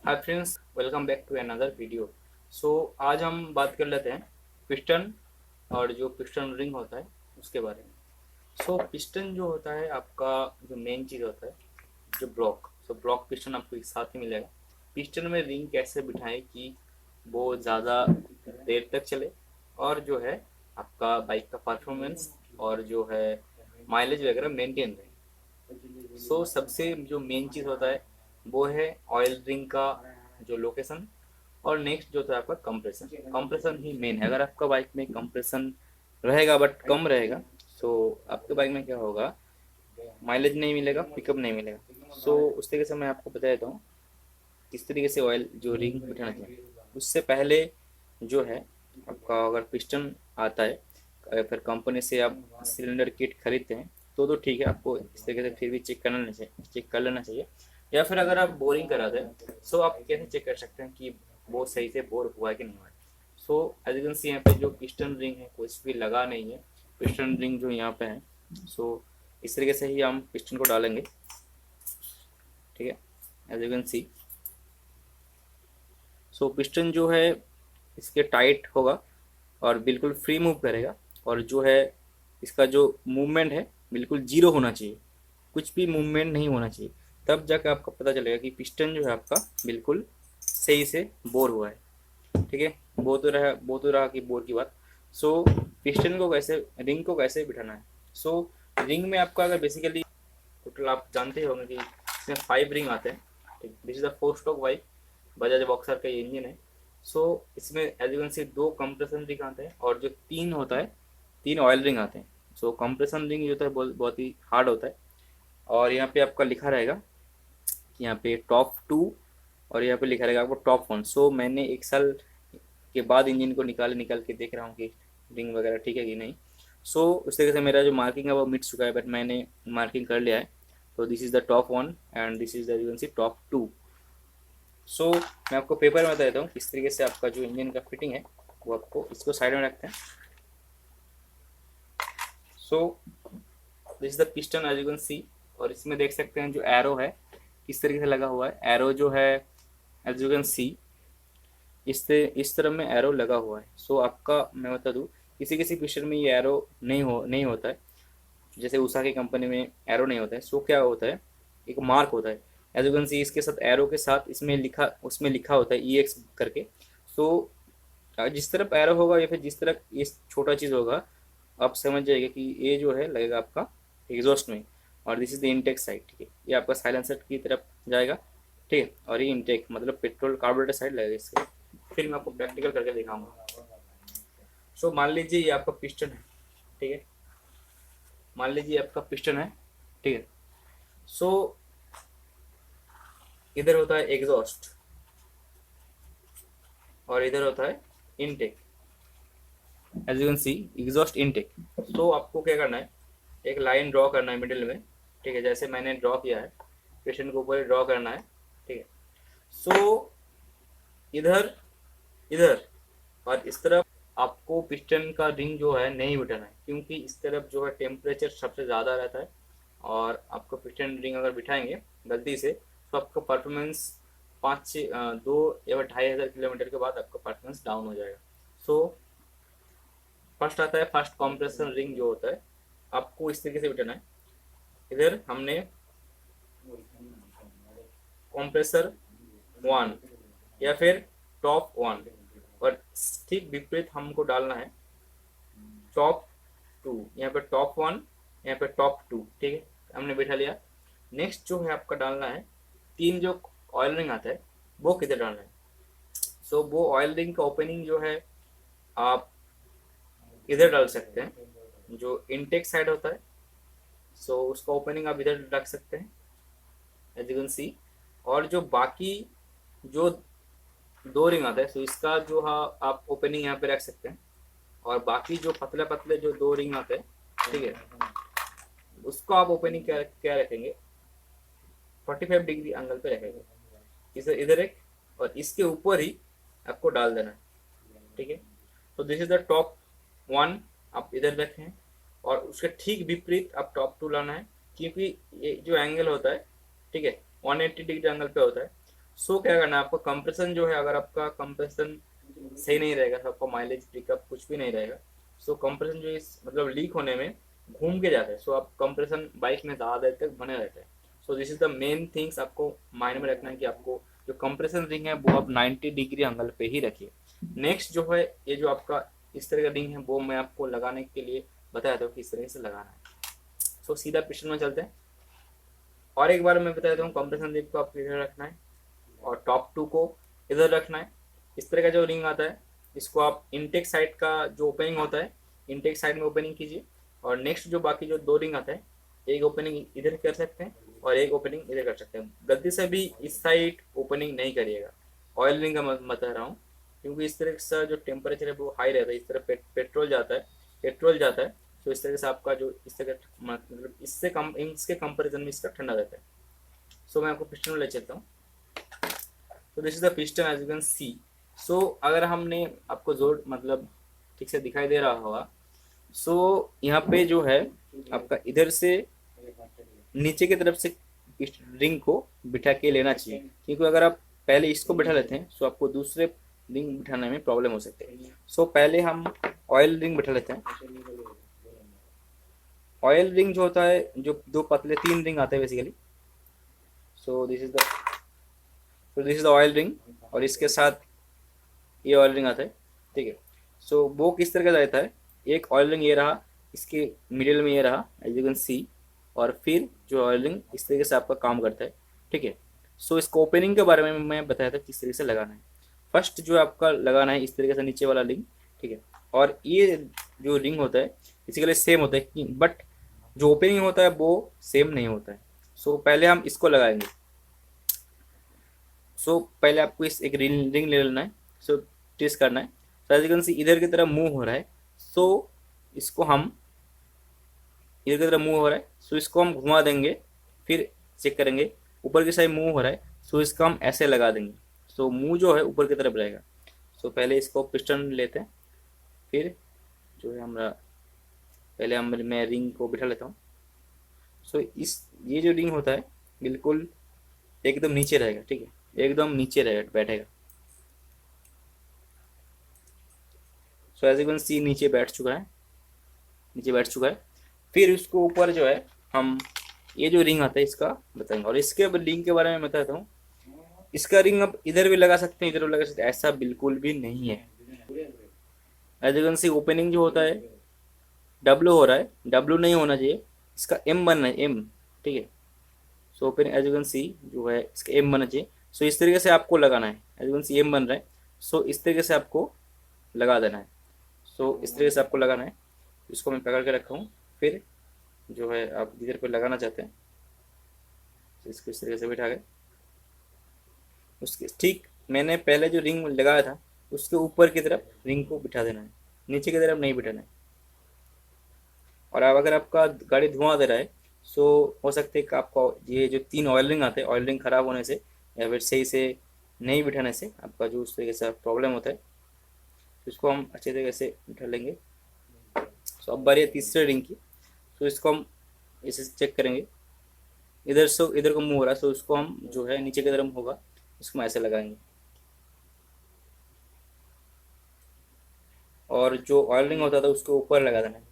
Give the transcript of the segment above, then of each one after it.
Hi friends, welcome back to another video. So आज हम बात कर लेते हैं पिस्टन और जो पिस्टन रिंग होता है उसके बारे में। सो पिस्टन जो होता है आपका जो मेन चीज़ होता है जो ब्लॉक। सो ब्लॉक पिस्टन आपको एक साथ ही मिलेगा। पिस्टन में रिंग कैसे बिठाएं कि वो ज़्यादा देर तक चले और जो है आपका बाइक का परफॉर्मेंस और जो है माइलेज वगैरह मेंटेन रहे। सो सबसे जो मेन चीज़ होता है वो है ऑयल रिंग का जो लोकेशन। और नेक्स्ट जो होता है आपका कंप्रेशन। कंप्रेशन ही मेन है। अगर आपका बाइक में कंप्रेशन रहेगा बट कम रहेगा सो आपके बाइक में क्या होगा, माइलेज नहीं मिलेगा, पिकअप नहीं मिलेगा। सो उस तरीके से मैं आपको बता देता हूँ किस तरीके से ऑयल जो रिंग बिठाना चाहिए। उससे पहले जो है आपका अगर पिस्टन आता है अगर फिर कंपनी से आप सिलेंडर किट खरीदते हैं तो ठीक है, आपको इस तरीके से फिर भी चेक कर लेना चाहिए। या फिर अगर आप बोरिंग कराते हैं सो आप कैसे चेक कर सकते हैं कि वो सही से बोर हुआ है कि नहीं हुआ है। So as you can see यहाँ पे जो पिस्टन रिंग है कुछ भी लगा नहीं है। पिस्टन रिंग जो यहाँ पे है सो इस तरीके से ही हम पिस्टन को डालेंगे। ठीक है, as you can see so piston जो है इसके टाइट होगा और बिल्कुल फ्री मूव करेगा। और जो है इसका जो मूवमेंट है बिल्कुल जीरो होना चाहिए, कुछ भी मूवमेंट नहीं होना चाहिए। तब जाकर आपको पता चलेगा कि पिस्टन जो है आपका बिल्कुल सही से बोर हुआ है। ठीक है, वो तो रहा कि बोर की बात। सो पिस्टन को कैसे, रिंग को कैसे बिठाना है। सो रिंग में आपका अगर बेसिकली टोटल आप जानते होंगे कि इसमें 5 रिंग आते हैं। ठीक, this is the 4 stroke bike, Bajaj Boxer का ये इंजन है। सो इसमें as you can see 2 compression ring आते हैं और जो 3 होता है 3 ऑयल रिंग आते हैं। सो कंप्रेशन रिंग जो होता है बहुत ही हार्ड होता है। और यहाँ पे आपका लिखा रहेगा कि यहाँ पे टॉप 2 और यहाँ पे लिखा रहेगा आपको टॉप 1। सो मैंने 1 साल के बाद इंजन को निकाल के देख रहा हूँ कि रिंग वगैरह ठीक है कि नहीं। सो उस तरीके से मेरा जो मार्किंग है वो मिट चुका है बट मैंने मार्किंग कर लिया है। तो this is the top 1 and this is the you can see top 2। सो मैं आपको पेपर में बता देता हूँ किस तरीके से आपका जो इंजन का फिटिंग है वो आपको इसको साइड में रखते हैं। So this is the piston as you can see. और इसमें देख सकते हैं जो एरो है किस तरीके से लगा हुआ है। एरो जो है एज यू कैन सी इस तरह में एरो लगा हुआ है। सो आपका मैं बता दूँ किसी किसी पिस्टन में ये एरो नहीं होता है। जैसे उषा की कंपनी में एरो नहीं होता है। सो क्या होता है, एक मार्क होता है एज यू कैन सी। इसके साथ एरो के साथ उसमें लिखा होता है EX करके। सो जिस तरफ एरो होगा या फिर जिस तरफ ये छोटा चीज़ होगा आप समझ जाइएगा कि ये जो है लगेगा आपका एग्जॉस्ट में। और this is the intake side. ठीक है, ये आपका साइलेंसर की तरफ जाएगा। ठीक है, और ये इनटेक मतलब पेट्रोल कार्बोरेटर साइड लगेगा इसके। फिर मैं आपको प्रैक्टिकल करके दिखाऊंगा। सो मान लीजिए ये आपका पिस्टन है। ठीक है, मान लीजिए आपका पिस्टन है। ठीक है, सो इधर होता है एग्जॉस्ट और इधर होता है intake. As you can see exhaust intake. So आपको क्या करना है, एक लाइन ड्रॉ करना है मिडिल में। ठीक है, जैसे मैंने ड्रॉ किया है पिस्टन के ऊपर ड्रॉ करना है। ठीक है, सो इधर इधर और इस तरफ आपको पिस्टन का रिंग जो है नहीं बिठाना है क्योंकि इस तरफ जो है टेम्परेचर सबसे ज़्यादा रहता है। और आपको पिस्टन रिंग अगर बिठाएंगे गलती से तो आपका परफॉर्मेंस 2 या 2,500 किलोमीटर के बाद आपका परफॉर्मेंस डाउन हो जाएगा। सो फर्स्ट आता है फर्स्ट कॉम्प्रेशन रिंग जो होता है आपको इस तरीके से बिठाना है। इधर हमने कॉम्प्रेसर 1 या फिर टॉप 1 और ठीक विपरीत हमको डालना है टॉप 2। यहाँ पे टॉप 1, यहाँ पे टॉप 2। ठीक है, हमने बैठा लिया। नेक्स्ट जो है आपका डालना है 3 जो ऑयल रिंग आता है वो किधर डालना है। सो वो ऑयल रिंग का ओपनिंग जो है आप इधर डाल सकते हैं जो इनटेक साइड होता है। सो उसका ओपनिंग आप इधर रख सकते हैं एज यू कैन सी। और जो बाकी जो 2 रिंग आता है सो इसका जो है आप ओपनिंग यहाँ पे रख सकते हैं। और बाकी जो पतले पतले जो 2 रिंग आते हैं ठीक है उसको आप ओपनिंग क्या क्या रखेंगे, 45 डिग्री एंगल पे रखेंगे। इसे इधर एक और इसके ऊपर ही आपको डाल देना है। ठीक है, तो दिस इज द टॉप 1 आप इधर रखें और उसके ठीक विपरीत आप टॉप 2 लाना है क्योंकि ये जो एंगल होता है ठीक है 180 डिग्री एंगल पे होता है। सो क्या करना है आपको, कंप्रेशन जो है, अगर आपका कंप्रेशन सही नहीं रहेगा तो आपका माइलेज पिकअप कुछ भी नहीं रहेगा। सो कंप्रेशन जो इस मतलब लीक होने में घूम के जाता है, सो आप कंप्रेशन बाइक में ज़्यादा देर तक बने रहते हैं। So this is the main things आपको माइंड में रखना है कि आपको जो कंप्रेशन रिंग है वो आप 90 डिग्री एंगल पे ही रखिए। नेक्स्ट जो है, ये जो आपका इस तरह का रिंग है वो मैं आपको लगाने के लिए बताया था किस तरह से लगाना है। सो सीधा पिस्टन में चलते हैं, और एक बार मैं बता देता हूँ कंप्रेशन रिंग को आपको इधर रखना है और टॉप टू को इधर रखना है। इस तरह का जो रिंग आता है इसको आप इनटेक साइड का जो ओपनिंग होता है इनटेक साइड में ओपनिंग कीजिए, और नेक्स्ट जो बाकी जो दो रिंग आता है एक ओपनिंग इधर कर सकते हैं और एक ओपनिंग इधर कर सकते हैं। गलती से भी इस साइड ओपनिंग नहीं करिएगा, ऑयल रिंग का मैं बता रहा हूँ, क्योंकि इस तरह से जो टेम्परेचर है वो हाई रहता है, इस तरह पेट्रोल जाता है। तो इस तरह से आपका जो इस तरह मतलब इससे कम इसके कंपेरिजन में इसका ठंडा रहता है। सो मैं आपको पिस्टन में ले चलता हूँ। तो this is the piston as you can see. So अगर हमने आपको जोर मतलब ठीक से दिखाई दे रहा होगा, सो यहाँ पे जो है आपका इधर से नीचे की तरफ से इस रिंग को बिठा के लेना चाहिए, क्योंकि अगर आप पहले इसको बिठा लेते हैं तो आपको दूसरे रिंग बिठाने में प्रॉब्लम हो सकती है। सो पहले हम ऑयल रिंग बिठा लेते हैं। ऑयल रिंग जो होता है, जो दो पतले तीन रिंग आते हैं basically. So this is the oil ring, और इसके साथ ये ऑयल रिंग आता है, ठीक है। सो वो किस तरह का रहता है, एक ऑयल रिंग ये रहा, इसके मिडिल में ये रहा एज यू कैन सी, और फिर जो ऑयल रिंग इस तरीके से आपका काम करता है, ठीक है। सो इसको ओपनिंग के बारे में मैं बताया था किस तरीके से लगाना है। फर्स्ट जो आपका लगाना है इस तरीके से नीचे वाला रिंग, ठीक है। और ये जो रिंग होता है बेसिकली सेम होता है, बट जो ओपनिंग होता है वो सेम नहीं होता है। सो पहले हम इसको लगाएंगे। सो पहले आपको इस एक रिंग रिंग ले लेना है। सो ट्विस्ट करना है। So as you can see इधर की तरफ मूव हो रहा है। सो इसको हम इधर की तरफ मूव हो रहा है, सो इसको हम घुमा देंगे, फिर चेक करेंगे ऊपर की साइड मूव हो रहा है, सो इसका हम ऐसे लगा देंगे। सो मुंह जो है ऊपर की तरफ रहेगा। सो पहले इसको पिस्टन लेते हैं, फिर जो है हमारा पहले हम मैं रिंग को बिठा लेता हूँ। सो इस ये जो रिंग होता है बिल्कुल एकदम नीचे रहेगा, ठीक है, एकदम नीचे रहेगा बैठेगा। So as you can see नीचे बैठ चुका है, नीचे बैठ चुका है। फिर उसको ऊपर जो है हम ये जो रिंग आता है इसका बताएंगे, और इसके रिंग के बारे में बताता हूँ। इसका रिंग आप इधर भी लगा सकते हैं, इधर भी लगा सकते हैं, ऐसा बिल्कुल भी नहीं है। As you can see opening जो होता है डब्लू हो रहा है, डब्लू नहीं होना चाहिए, इसका एम बनना है, एम, ठीक है। So opening as you can see जो है इसका एम बनना चाहिए। सो इस तरीके से आपको लगाना है, as you can see M बन रहा है। सो इस तरीके से आपको लगा देना है। सो इस तरीके से आपको लगाना है। इसको मैं पकड़ के रखा हूँ। फिर जो है आप जिधर पे लगाना चाहते हैं तो इसको इस तरीके से बिठा गए। उसके ठीक मैंने पहले जो रिंग लगाया था उसके ऊपर की तरफ रिंग को बिठा देना है, नीचे की तरफ नहीं बिठाना है। और अब अगर आपका गाड़ी धुआं दे रहा है, सो हो सकता है कि आपका ये जो तीन ऑयल रिंग आते हैं, ऑयल रिंग खराब होने से या फिर सही से नहीं बिठाने से आपका जो उस तरीके से प्रॉब्लम होता है, तो इसको हम अच्छे तरीके से बिठा लेंगे। सो अब बारी है तीसरे रिंग की। तो इसको हम इसे चेक करेंगे, इधर से इधर को मुंह हो रहा है, तो इसको हम जो है नीचे की तरफ होगा इसको हम ऐसे लगाएंगे, और जो ऑयल रिंग होता था उसको ऊपर लगा देना है।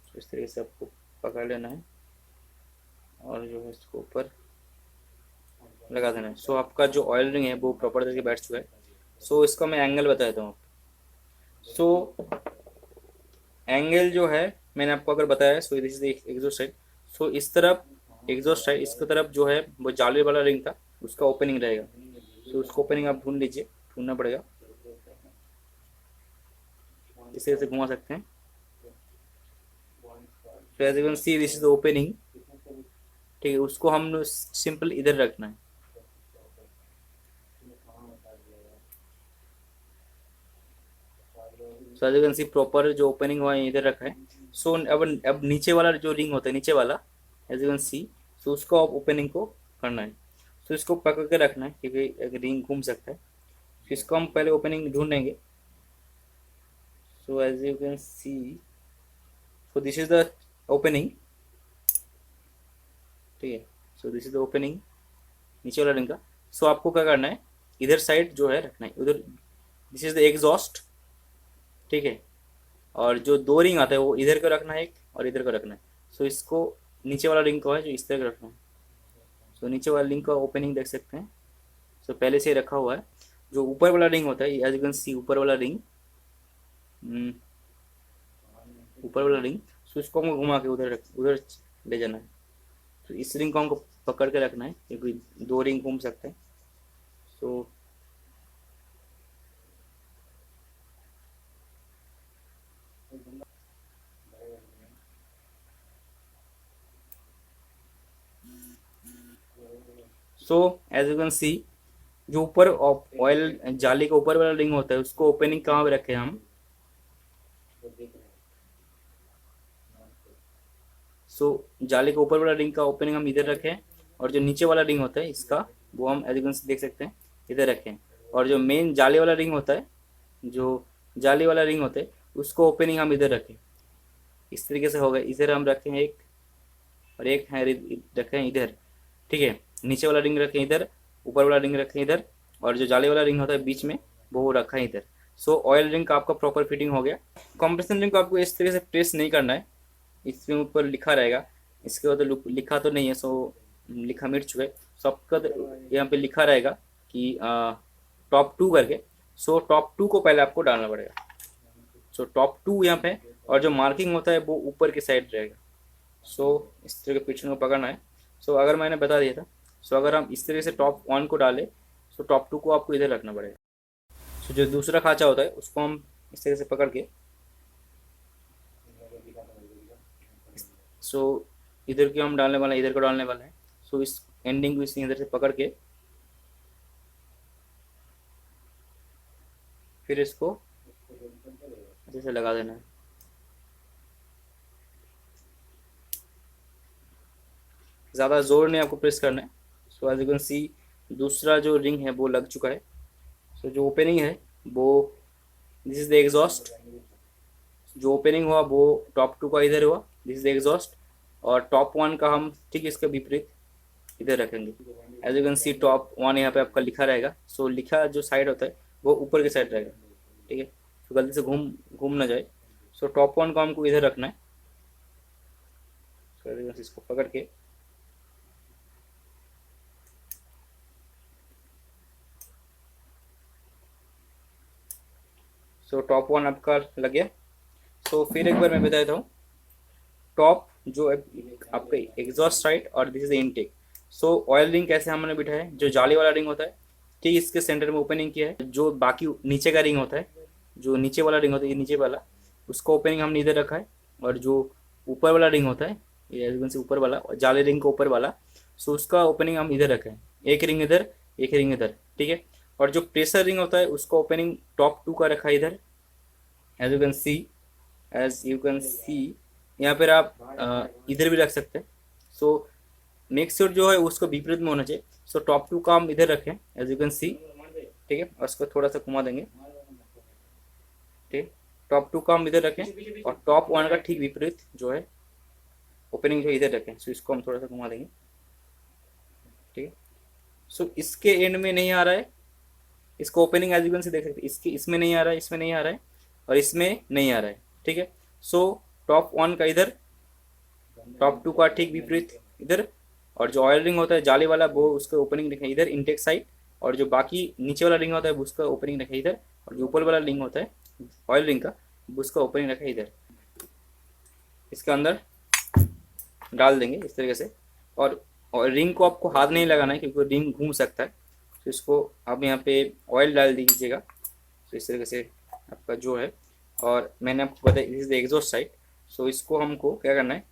तो इस तरीके से आपको पकड़ लेना है और जो है इसको ऊपर लगा देना है। सो आपका जो ऑयल रिंग है वो प्रॉपर तरीके बैठ चुका है। सो इसका मैं एंगल बता देता हूँ आपको। सो एंगल जो है मैंने आपको अगर बताया, so this is exhaust side. So इस तरफ एग्जॉस्ट साइड, इसकी तरफ जो है वो जाली वाला रिंग था उसका ओपनिंग रहेगा। सो उसको ओपनिंग आप ढूंढ लीजिए, ढूंढना पड़ेगा, इस तरह से घुमा सकते हैं। So as you can see this is the opening, ठीक है। उसको हम सिंपल इधर रखना है। So as you can see proper जो ओपनिंग हुआ है इधर रखा है। सो अब नीचे वाला जो रिंग होता है नीचे वाला, एज यू कैन सी, सो उसको आप ओपनिंग को करना है। तो इसको पकड़ के रखना है क्योंकि एक रिंग घूम सकता है। तो इसको हम पहले ओपनिंग ढूंढेंगे। So as you can see so this is the opening, ठीक है। So this is the opening नीचे वाला रिंग का। सो आपको क्या करना है, इधर साइड जो है रखना है उधर, दिस इज द एग्जॉस्ट, ठीक है। और जो दो रिंग आता है वो इधर का रखना है एक, और इधर का रखना है। सो इसको नीचे वाला रिंग का है जो इस तरह का रखना है। सो नीचे वाला रिंग का ओपनिंग देख सकते हैं। सो पहले से ही रखा हुआ है। जो ऊपर वाला रिंग होता है, एज यू कैन सी ऊपर वाला रिंग, ऊपर वाला रिंग, सो इसको हमको घुमा के उधर ले जाना है। तो इस रिंग को हमको पकड़ के रखना है क्योंकि दो रिंग घूम सकते हैं। So so as you can see जो ऊपर ऑयल जाली का ऊपर वाला रिंग होता है उसको ओपनिंग कहाँ पे रखे हम। सो जाली के ऊपर वाला रिंग का ओपनिंग हम इधर रखें, और जो नीचे वाला रिंग होता है इसका, वो हम एलिगेंस देख सकते हैं इधर रखें। और जो मेन जाली वाला रिंग होता है, जो जाली वाला रिंग होता है उसको ओपनिंग हम इधर रखें। इस तरीके से होगा, इधर हम रखें एक, और एक है रखें इधर, ठीक है। नीचे वाला रिंग रखें इधर, ऊपर वाला रिंग रखें इधर, और जो जाली वाला रिंग होता है बीच में वो रखा है इधर। सो ऑयल रिंग का आपका प्रॉपर फिटिंग हो गया। कंप्रेशन रिंग को आपको इस तरीके से प्रेस नहीं करना है, इसके ऊपर लिखा रहेगा, इसके ऊपर लिखा तो नहीं है, सो लिखा मिट चुका है। सो आपका यहाँ पे लिखा रहेगा कि टॉप 2 करके। सो टॉप 2 को पहले आपको डालना पड़ेगा। सो टॉप 2 यहाँ पे, और जो मार्किंग होता है वो ऊपर की साइड रहेगा। सो इस तरह के पिक्चर को पकड़ना है। सो अगर मैंने बता दिया था, सो अगर हम इस तरह से टॉप 1 को डालें, सो टॉप 2 को आपको इधर रखना पड़ेगा। सो जो दूसरा खांचा होता है उसको हम इस तरह से पकड़ के, सो इधर की हम डालने वाला है, इधर को डालने वाला है। सो इस एंडिंग को इस इधर से पकड़ के फिर इसको अच्छे से लगा देना है। ज़्यादा जोर नहीं आपको प्रेस करना है। So as you can see दूसरा जो रिंग है वो लग चुका है। सो जो ओपनिंग है वो, दिस इज द एग्जॉस्ट, जो ओपनिंग हुआ वो टॉप 2 का इधर हुआ, दिस इज द एग्जॉस्ट। और टॉप 1 का हम ठीक इसके विपरीत इधर रखेंगे। As you can see top 1 यहाँ पे आपका लिखा रहेगा। सो लिखा जो साइड होता है वो ऊपर की साइड रहेगा, ठीक है। तो गलती से घूम घूम ना जाए। सो टॉप 1 को हमको इधर रखना है। सो इसको पकड़ के, सो टॉप 1 आपका लग गया। सो फिर एक बार मैं बता देता हूँ, टॉप जो आपका एग्जॉस्ट साइड और this is intake. So oil ring कैसे हमने बिठाया है, जो जाली वाला रिंग होता है ठीक इसके सेंटर में ओपनिंग किया है। जो बाकी नीचे का रिंग होता है, जो नीचे वाला रिंग होता है, ये नीचे वाला, उसको ओपनिंग हमने इधर रखा है। और जो ऊपर वाला रिंग होता है, ये से ऊपर वाला जाली रिंग का ऊपर वाला, सो उसका ओपनिंग हम इधर रखे हैं। एक रिंग इधर, एक रिंग इधर, ठीक है। और जो प्रेशर रिंग होता है उसका ओपनिंग टॉप 2 का रखा है इधर, as you can see, as you can see यहाँ पर आप इधर भी रख सकते हैं। सो नेक शॉट जो है उसको विपरीत में होना चाहिए। सो टॉप 2 का हम इधर रखें एज यू कैन सी, ठीक है। और उसको थोड़ा सा घुमा देंगे, ठीक। टॉप 2 का हम इधर रखें, और टॉप 1 का ठीक विपरीत जो है ओपनिंग जो इधर रखें। सो इसको हम थोड़ा सा घुमा देंगे, ठीक है। सो इसके एंड में नहीं आ रहा है, इसको opening as you can see देख सकते हैं, इसके इसमें नहीं आ रहा है, इसमें नहीं आ रहा है, और इसमें नहीं आ रहा है, ठीक है। सो टॉप 1 का इधर, टॉप 2 का ठीक विपरीत इधर, और जो ऑयल रिंग होता है जाली वाला वो उसका ओपनिंग रखे इधर इंटेक साइड, और जो बाकी नीचे वाला रिंग होता है उसका ओपनिंग रखे इधर, और जो ऊपर वाला रिंग होता है ऑयल रिंग का उसका ओपनिंग रखे इधर। इसके अंदर डाल देंगे इस तरीके से। और रिंग को आपको हाथ नहीं लगाना है क्योंकि रिंग घूम सकता है। तो इसको आप यहाँ पे ऑयल डाल दीजिएगा, तो इस तरीके से आपका जो है। और मैंने आपको बताया this is the exhaust side. So इसको हमको क्या करना है,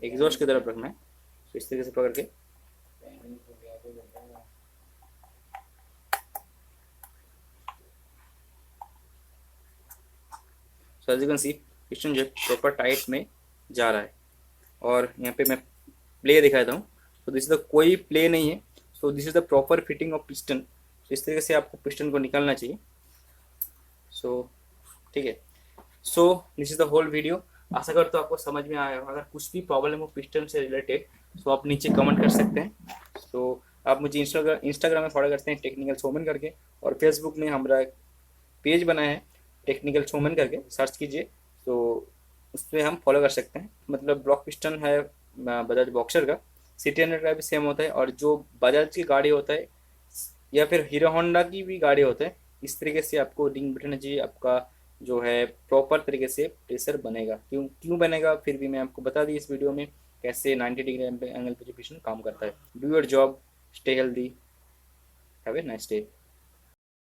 एग्जॉस्ट की तरफ रखना है। तो इस तरीके से पकड़ के, so as you can see piston जो प्रॉपर टाइट में जा रहा है। और यहाँ पे मैं प्ले दिखाता हूँ। तो दिस इज द कोई प्ले नहीं है। So this is the proper fitting of piston. तो इस तरीके से आपको पिस्टन को निकालना चाहिए। सो ठीक है। So this is the whole video. आशा करता हूँ आपको समझ में आया होगा। अगर कुछ भी प्रॉब्लम हो पिस्टन से रिलेटेड तो आप नीचे कमेंट कर सकते हैं। तो आप मुझे इंस्टाग्राम में फॉलो करते हैं टेक्निकल शोमैन करके, और फेसबुक में हमारा एक पेज बना है टेक्निकल शोमैन करके, सर्च कीजिए तो उस पर हम फॉलो कर सकते हैं। मतलब ब्लॉक पिस्टन है बजाज बॉक्सर का, सिटी 100 का भी सेम होता है, और जो बजाज की गाड़ी होता है या फिर हीरो होंडा की भी गाड़ी होता है, इस तरीके से आपको रिंग बैठना चाहिए। आपका जो है प्रॉपर तरीके से प्रेशर बनेगा। क्यों क्यों बनेगा फिर भी मैं आपको बता दी इस वीडियो में कैसे 90 डिग्री एंगल पे जो पिस्टन काम करता है। Do your job, stay healthy, have a nice day.